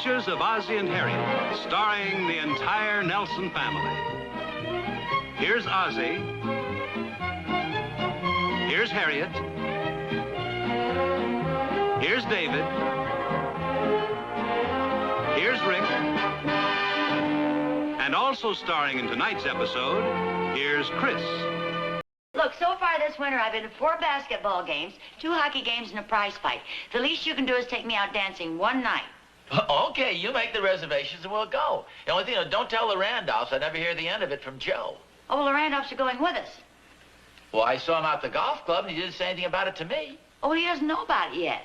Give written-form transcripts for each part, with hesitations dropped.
Adventures of Ozzie and Harriet, starring the entire Nelson family. Here's Ozzie. Here's Harriet. Here's David. Here's Rick. And also starring in tonight's episode, here's Chris. Look, so far this winter, I've been to 4 basketball games, 2 hockey games, and a prize fight. The least you can do is take me out dancing one night. Okay, you make the reservations and we'll go. The only thing, don't tell the Randolphs. I never hear the end of it from Joe. Oh, well, the Randolphs are going with us. Well, I saw him out at the golf club and he didn't say anything about it to me. Oh, well, he doesn't know about it yet.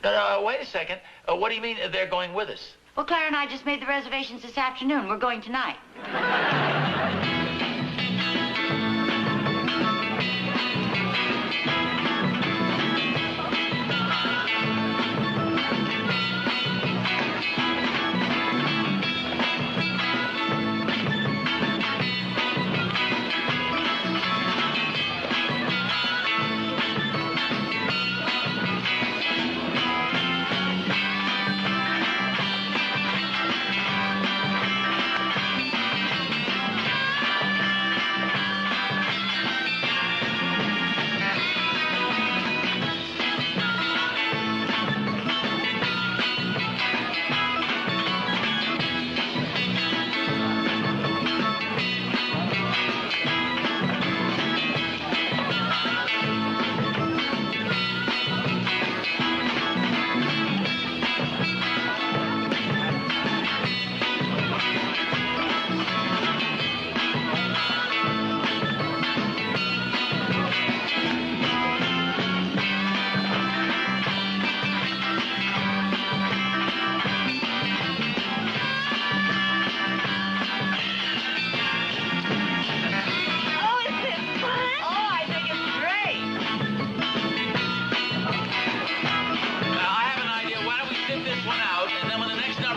No, wait a second. What do you mean they're going with us? Well, Clara and I just made the reservations this afternoon. We're going tonight.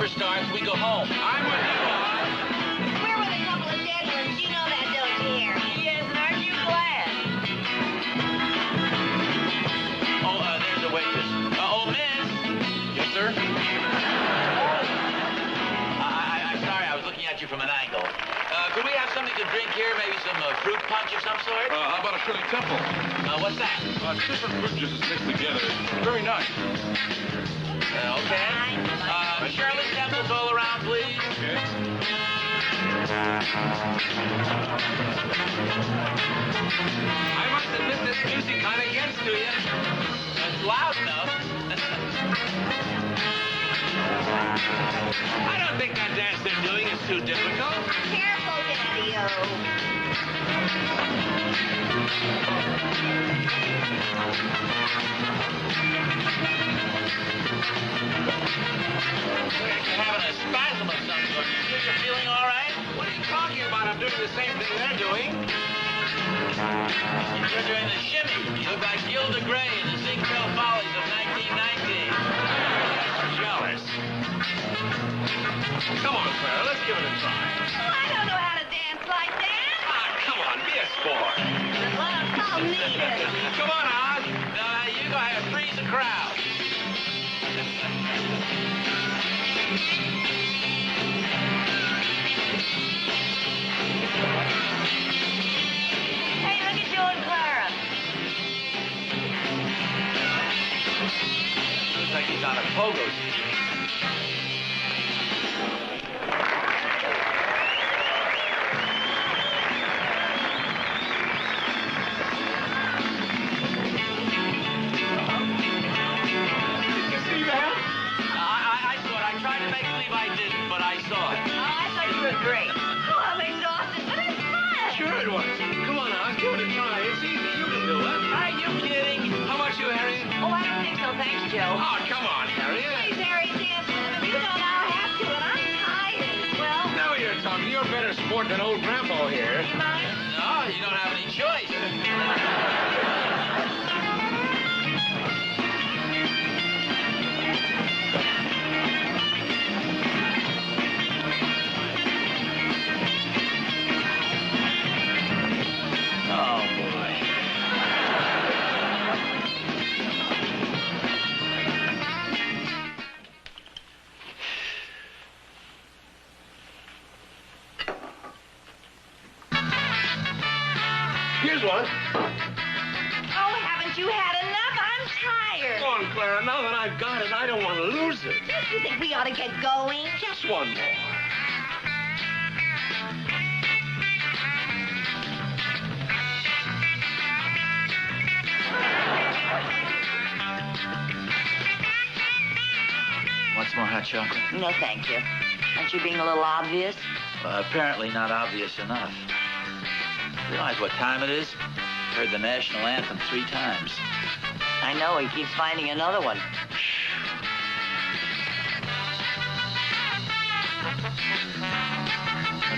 Starts, we go home. I'm with you, Bob. We're with a couple of dead ones. You know that, don't you, Harry? Yes, and aren't you glad? Oh, there's a waitress. Oh, miss. Yes, sir? I'm sorry, I was looking at you from an angle. Could we have something to drink here? Maybe some fruit punch of some sort? How about a Shirley Temple? What's that? Different fruit juices mixed together. Very nice. Okay. Shirley Temples all around, please. Okay. I must admit this music kind of gets to you. It's loud enough. I don't think that dance they're doing is too difficult. Careful, Daddy-O. You're having a spasm of some sort. You sure you're feeling all right? What are you talking about? I'm doing the same thing they're doing. You're doing the shimmy. You look like Gilda Gray in the Ziegfeld Follies of 1919. Jealous. Come on, Clara, let's give it a try. Oh, I don't know how to dance like that. Ah, come on, be a sport. Well, I'll need it. Come on, Oz. You go ahead, freeze the crowd. Hey, look at Joe and Clara. Looks like he's on a pogo stick. Great. Oh, I'm exhausted, but it's fun. Sure it was. Come on, Oz, give it a try. It's easy. You can do it. Are you kidding? How about you, Harriet? Oh, I don't think so. Thanks, Joe. Oh, come on, Harriet. Please, Harry, dance with him. You know I'll have to, and I'm tired. Well, Now you're talking. You're a better sport than old Grandpa here. you mind? No, you don't have any choice. here's one. Oh, haven't you had enough? I'm tired. Go on, Clara. Now that I've got it, I don't want to lose it. You think we ought to get going? Just one more. What's more hot chocolate? No, thank you. Aren't you being a little obvious? Well, apparently not obvious enough. Realize what time it is? Heard the national anthem 3 times. I know, he keeps finding another one. Look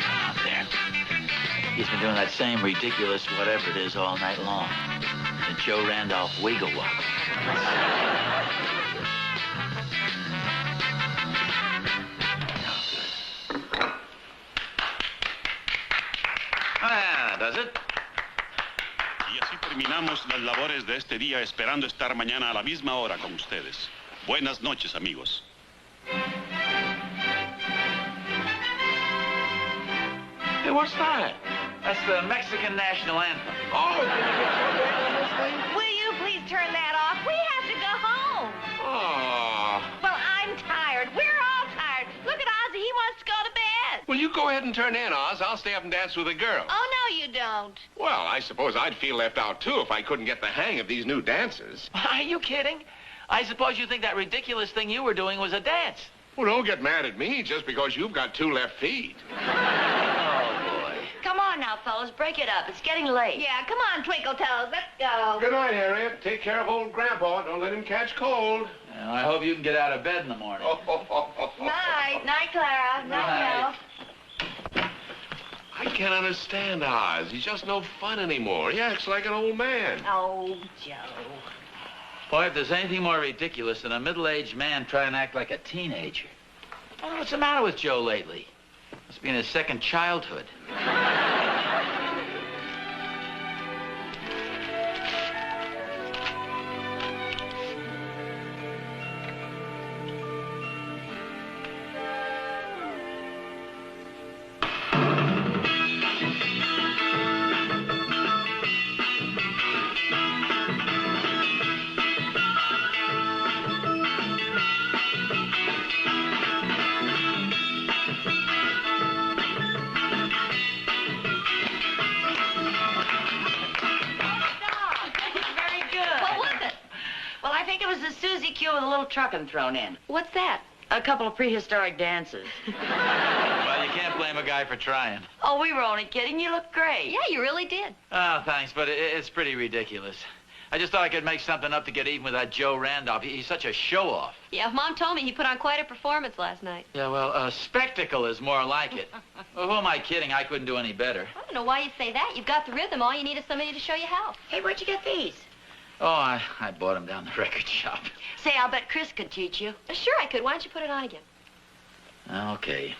out there. He's been doing that same ridiculous whatever it is all night long. The Joe Randolph Wiggle Wobble. Ah, does it? Y así terminamos las labores de este día, esperando estar mañana a la misma hora con ustedes. Buenas noches, amigos. Hey, what's that? That's the Mexican national anthem. Oh! Will you please turn that off? We have to go home. Oh. Well, I'm tired. We're all tired. Look at Ozzie. He wants to go to bed. Well, you go ahead and turn in, Oz. I'll stay up and dance with the girls. Oh, no, you don't. Well, I suppose I'd feel left out, too, if I couldn't get the hang of these new dances. Are you kidding? I suppose you think that ridiculous thing you were doing was a dance. Well, don't get mad at me just because you've got 2 left feet. Oh, boy. Come on now, fellas, break it up. It's getting late. Yeah, come on, Twinkle Toes. Let's go. Good night, Harriet. Take care of old Grandpa. Don't let him catch cold. Well, I hope you can get out of bed in the morning. Night. Night, Clara. Night, Bill. I can't understand Oz. He's just no fun anymore. He acts like an old man. Oh, Joe. Boy, if there's anything more ridiculous than a middle-aged man trying to act like a teenager. Oh, what's the matter with Joe lately? Must be in his second childhood. With a little trucking thrown in. What's that? A couple of prehistoric dances. Well, you can't blame a guy for trying. Oh, we were only kidding. You look great. Yeah, you really did. Oh, thanks, but it's pretty ridiculous. I just thought I could make something up to get even with that Joe Randolph. He's such a show-off. Yeah, Mom told me he put on quite a performance last night. Yeah, well, spectacle is more like it. Well, who am I kidding? I couldn't do any better. I don't know why you say that. You've got the rhythm. All you need is somebody to show you how. Hey, where'd you get these? Oh, I bought them down the record shop. Say, I'll bet Chris could teach you. Sure, I could. Why don't you put it on again? Okay.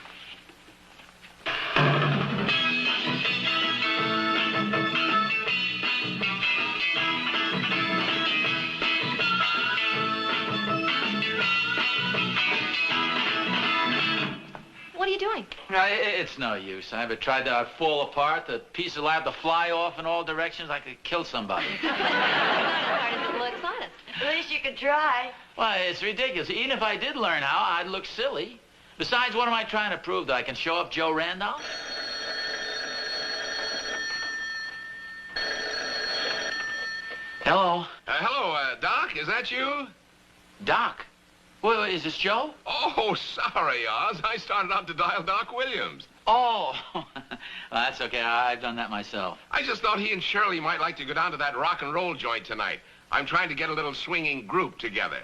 What are you doing? It's no use. I ever tried to fall apart, the pieces will have to fly off in all directions. I could kill somebody. Not as hard as it looks, honest. At least you could try. Why, it's ridiculous. Even if I did learn how, I'd look silly. Besides, what am I trying to prove? That I can show up Joe Randolph? Hello? Hello, Doc. Is that you? Doc? Well, is this Joe? Oh, sorry, Oz. I started out to dial Doc Williams. Oh, well, that's okay. I've done that myself. I just thought he and Shirley might like to go down to that rock and roll joint tonight. I'm trying to get a little swinging group together.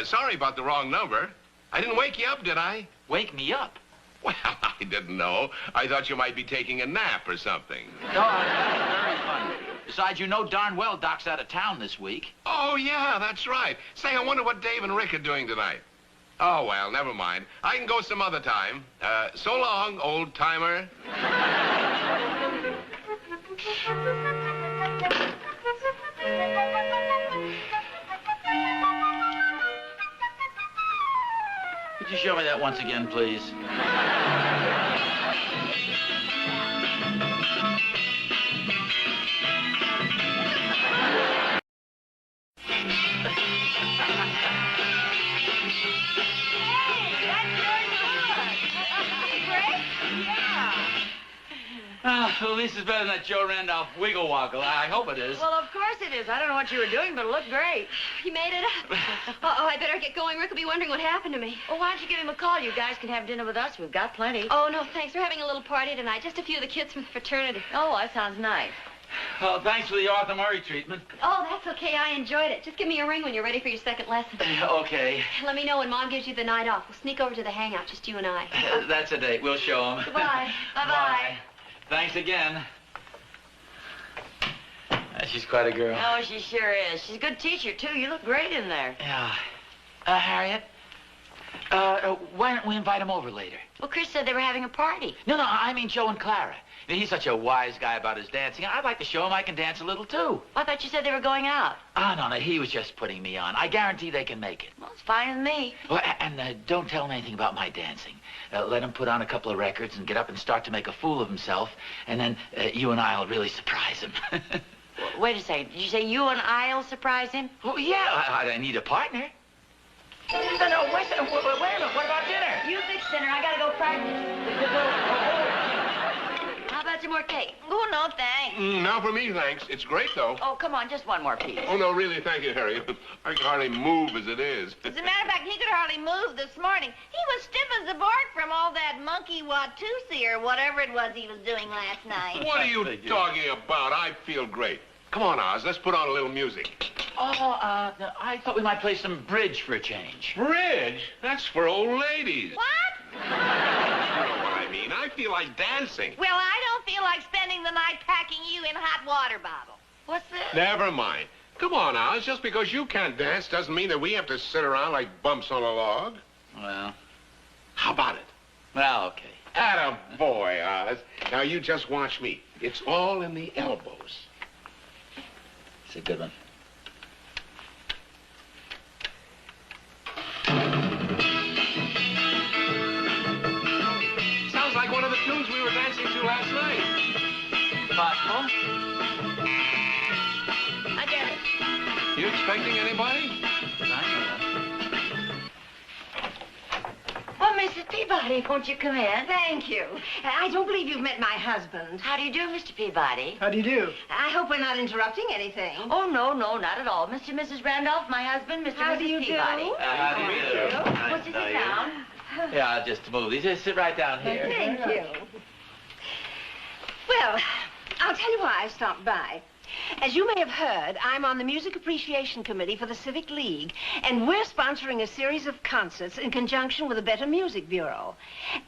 Sorry about the wrong number. I didn't wake you up, did I? Wake me up? Well, I didn't know. I thought you might be taking a nap or something. No, that's very funny. Besides, you know darn well Doc's out of town this week. Oh, yeah, that's right. Say, I wonder what Dave and Rick are doing tonight. Oh, well, never mind. I can go some other time. So long, old timer. Could you show me that once again, please? Well, this is better than that Joe Randolph wiggle woggle. I hope it is. Well, of course it is. I don't know what you were doing, but it looked great. You made it up. Uh-oh, I better get going. Rick will be wondering what happened to me. Well, why don't you give him a call? You guys can have dinner with us. We've got plenty. Oh, no, thanks. We're having a little party tonight. Just a few of the kids from the fraternity. Oh, that sounds nice. Well, thanks for the Arthur Murray treatment. Oh, that's okay. I enjoyed it. Just give me a ring when you're ready for your second lesson. Okay. Let me know when Mom gives you the night off. We'll sneak over to the hangout, just you and I. That's a date. We'll show them. Goodbye. Bye-bye. Thanks again. She's quite a girl. Oh, she sure is. She's a good teacher, too. You look great in there. Yeah. Harriet, why don't we invite him over later? Well, Chris said they were having a party. No, I mean Joe and Clara. He's such a wise guy about his dancing. I'd like to show him I can dance a little, too. I thought you said they were going out. Oh, no, he was just putting me on. I guarantee they can make it. Well, it's fine with me. Well, and don't tell him anything about my dancing. Let him put on a couple of records and get up and start to make a fool of himself, and then you and I will really surprise him. Wait a second. Did you say you and I'll surprise him? Oh, yeah, I need a partner. No, wait a minute. What about dinner? You fix dinner. I gotta go practice. How about some more cake? Oh, no, thanks. Now for me, thanks. It's great, though. Oh, come on. Just one more piece. Oh, no, really, thank you, Harriet. I can hardly move as it is. As a matter of fact, he could hardly move this morning. He was stiff as a board from all that monkey Watusi or whatever it was he was doing last night. What are you talking about? I feel great. Come on, Oz, let's put on a little music. Oh, I thought we might play some bridge for a change. Bridge? That's for old ladies. What? You know what I mean. I feel like dancing. Well, I don't feel like spending the night packing you in hot water bottle. What's this? Never mind. Come on, Oz. Just because you can't dance doesn't mean that we have to sit around like bumps on a log. Well, How about it? well, okay. Atta boy, Oz. Now, you just watch me. It's all in the elbows. It's a good one. Sounds like one of the tunes we were dancing to last night. Possible? I get it. You expecting anybody? Well, Mrs. Peabody, won't you come in? Thank you. I don't believe you've met my husband. How do you do, Mr. Peabody? How do you do? I hope we're not interrupting anything. Oh, no, not at all. Mr. and Mrs. Randolph, my husband, Mr. How and do Mrs. you Peabody. do? How do you do? Won't you sit down? Yeah, I'll just move these. Just sit right down here. Thank you. Well, I'll tell you why I stopped by. As you may have heard, I'm on the Music Appreciation Committee for the Civic League, and we're sponsoring a series of concerts in conjunction with the Better Music Bureau.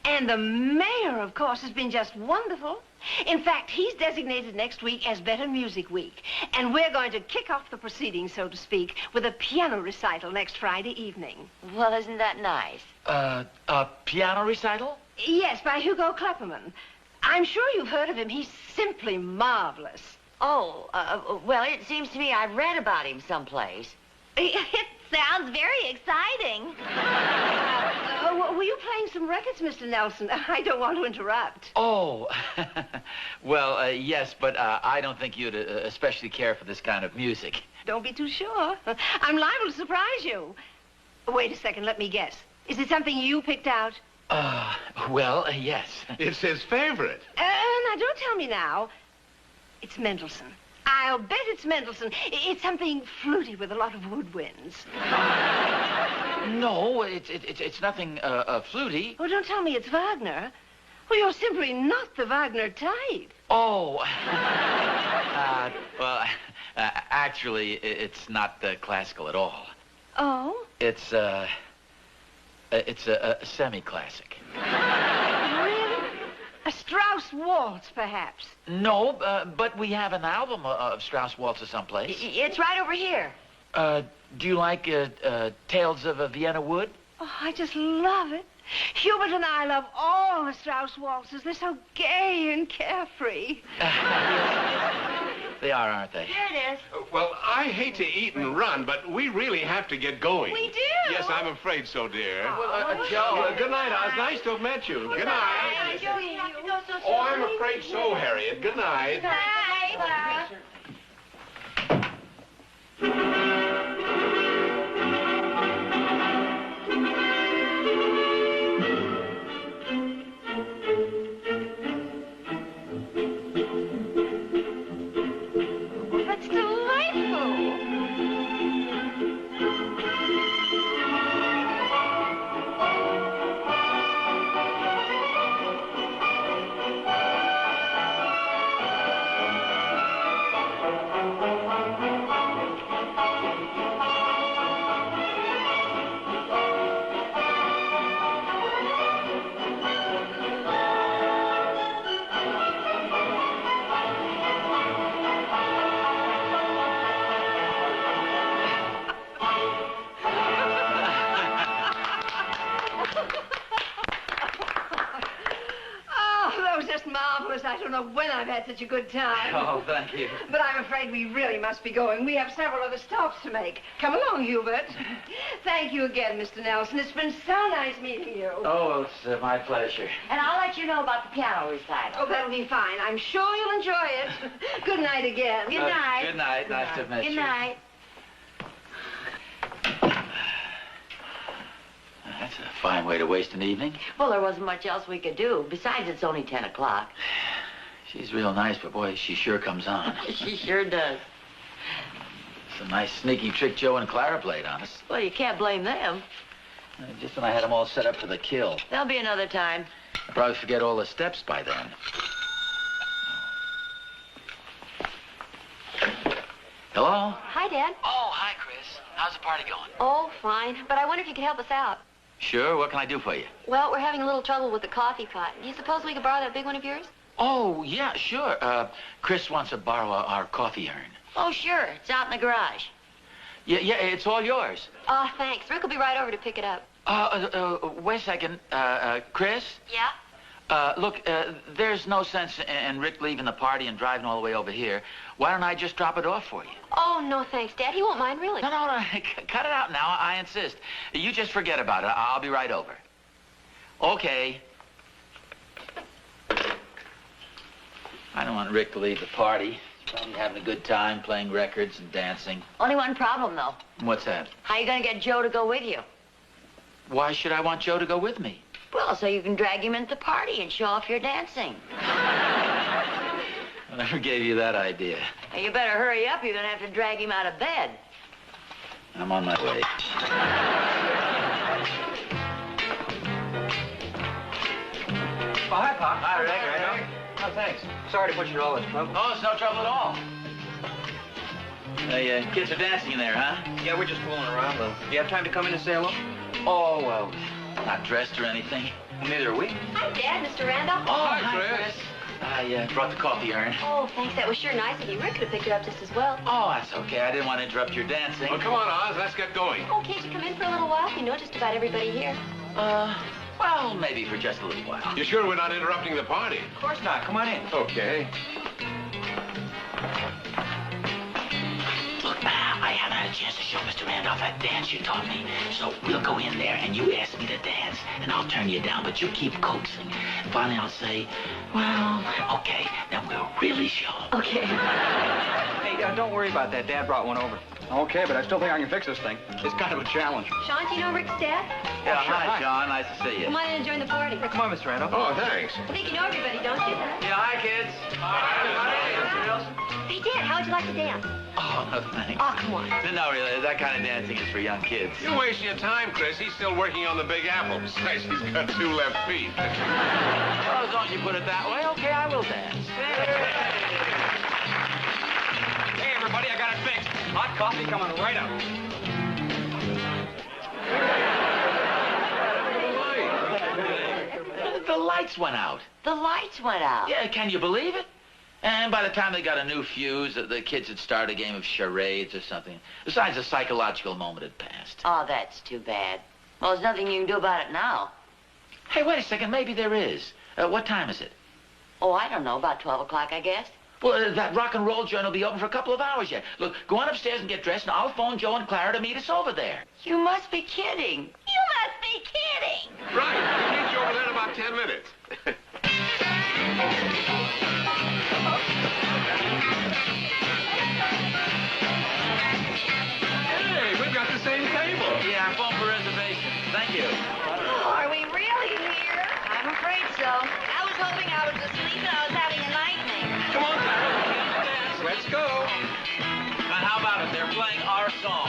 And the mayor, of course, has been just wonderful. In fact, he's designated next week as Better Music Week, and we're going to kick off the proceedings, so to speak, with a piano recital next Friday evening. Well, isn't that nice? A piano recital? Yes, by Hugo Klepperman. I'm sure you've heard of him. He's simply marvelous. Oh, well, it seems to me I've read about him someplace. It sounds very exciting. Were you playing some records, Mr. Nelson? I don't want to interrupt. Oh, well, yes, but I don't think you'd especially care for this kind of music. Don't be too sure. I'm liable to surprise you. Wait a second, let me guess. Is it something you picked out? Well, yes. It's his favorite. Now, don't tell me now. It's Mendelssohn. I'll bet it's Mendelssohn. It's something fluty with a lot of woodwinds. No, it's nothing fluty. Oh, don't tell me it's Wagner. Well, you're simply not the Wagner type. Oh. Well, actually, it's not classical at all. Oh? It's a semi-classic. Really? A Strauss waltz, perhaps? No, but we have an album of Strauss waltzes someplace. It's right over here. Do you like Tales of Vienna Wood? Oh, I just love it. Hubert and I love all the Strauss waltzes. They're so gay and carefree. They are, aren't they? Here it is. Well, I hate to eat and run, but we really have to get going. We do. Yes, I'm afraid so, dear. Joe. Good night, Oz. Nice to have met you. Good night. Joe, you have to go so soon. Oh, I'm afraid so, Harriet. Good night. Bye. don't know when I've had such a good time. Oh, thank you. But I'm afraid we really must be going. We have several other stops to make. Come along, Hubert. Thank you again, Mr. Nelson. It's been so nice meeting you. Oh, it's my pleasure. And I'll let you know about the piano recital. Oh, that'll be fine. I'm sure you'll enjoy it. Good night again. Good night. Good night. Nice to meet you. Good night. That's a fine way to waste an evening. Well, there wasn't much else we could do. Besides, it's only 10 o'clock. She's real nice, but boy, she sure comes on. She sure does. It's a nice sneaky trick Joe and Clara played on us. Well, you can't blame them. Just when I had them all set up for the kill. There'll be another time. I'll probably forget all the steps by then. Hello? Hi, Dad. Oh, hi, Chris. How's the party going? Oh, fine. But I wonder if you could help us out. Sure. What can I do for you? Well, we're having a little trouble with the coffee pot. Do you suppose we could borrow that big one of yours? Oh, yeah, sure. Chris wants to borrow our coffee urn. Oh, sure. It's out in the garage. Yeah, it's all yours. Oh, thanks. Rick will be right over to pick it up. Wait a second. Chris? Yeah? Look, there's no sense in Rick leaving the party and driving all the way over here. Why don't I just drop it off for you? Oh, no, thanks, Dad. He won't mind, really. No. Cut it out now. I insist. You just forget about it. I'll be right over. Okay. I don't want Rick to leave the party. He's probably having a good time playing records and dancing. Only one problem, though. What's that? How you going to get Joe to go with you? Why should I want Joe to go with me? Well, so you can drag him into the party and show off your dancing. I never gave you that idea. Now, you better hurry up. You're going to have to drag him out of bed. I'm on my way. Oh, hi, Pop. Hi, Rick. Oh, thanks. Sorry to put you to all this trouble. Oh, it's no trouble at all. Hey, kids are dancing in there, huh? Yeah, we're just fooling around, though. You have time to come in and say hello? Oh, well, not dressed or anything. Neither are we. Hi, Dad. Mr. Randolph. Oh, Hi, Chris. I brought the coffee urn. Oh, thanks. That was sure nice of you. Rick could have picked it up just as well. Oh, that's okay. I didn't want to interrupt your dancing. Well, come on, Oz. Let's get going. Oh, can't you come in for a little while? You know just about everybody here. Well, maybe for just a little while. You sure we're not interrupting the party? Of course not. Come on in. Okay. Look, I haven't had a chance to show Mr. Randolph that dance you taught me. So we'll go in there and you ask me to dance, and I'll turn you down, but you keep coaxing. Finally, I'll say, well, okay, then we'll really show. Okay. Hey, don't worry about that. Dad brought one over. Okay, but I still think I can fix this thing. It's kind of a challenge. Sean, do you know Rick's dad? Yeah, sure, hi, hi. John. Nice to see you. Come on in and join the party. Come on, Mr. Randolph. Oh, thanks. I think you know everybody, don't you? Yeah, hi, kids. Hey, Dad, how would you like to dance? Oh, no, thanks. Oh, come on. No, really, that kind of dancing is for young kids. You're wasting your time, Chris. He's still working on the Big Apple. Besides, he's got 2 left feet. Well, as long as you put it that way, okay, I will dance. Hey, everybody, I got it fixed. Hot coffee coming right up. The lights went out. The lights went out. Yeah, can you believe it? And by the time they got a new fuse, the kids had started a game of charades or something. Besides, the psychological moment had passed. Oh, that's too bad. Well, there's nothing you can do about it now. Hey, wait a second. Maybe there is. What time is it? Oh, I don't know. About 12 o'clock, I guess. Well, that rock and roll joint will be open for a couple of hours yet. Look, go on upstairs and get dressed, and I'll phone Joe and Clara to meet us over there. You must be kidding. You must be kidding. Right. We'll meet you over there in about 10 minutes. Hey, we've got the same table. Yeah, I phoned for reservations. Thank you. Oh, are we really here? I'm afraid so. I was hoping I was asleep and I was having a nightmare. Come on, Clara. Let's go. Now, how about it? They're playing our song.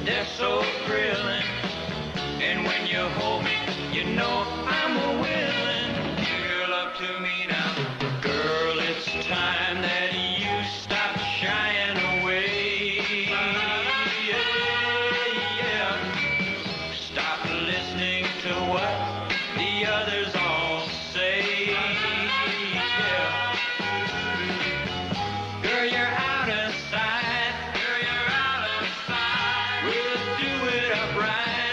they're so thrilling. And when you hold me, you know I'm a willing. Give your love to me now. Girl, it's time that you stop shying away. Yeah. Stop listening to what the others all say. Yeah. Girl, you're out of sight. Girl, you're out of sight. We'll do it upright.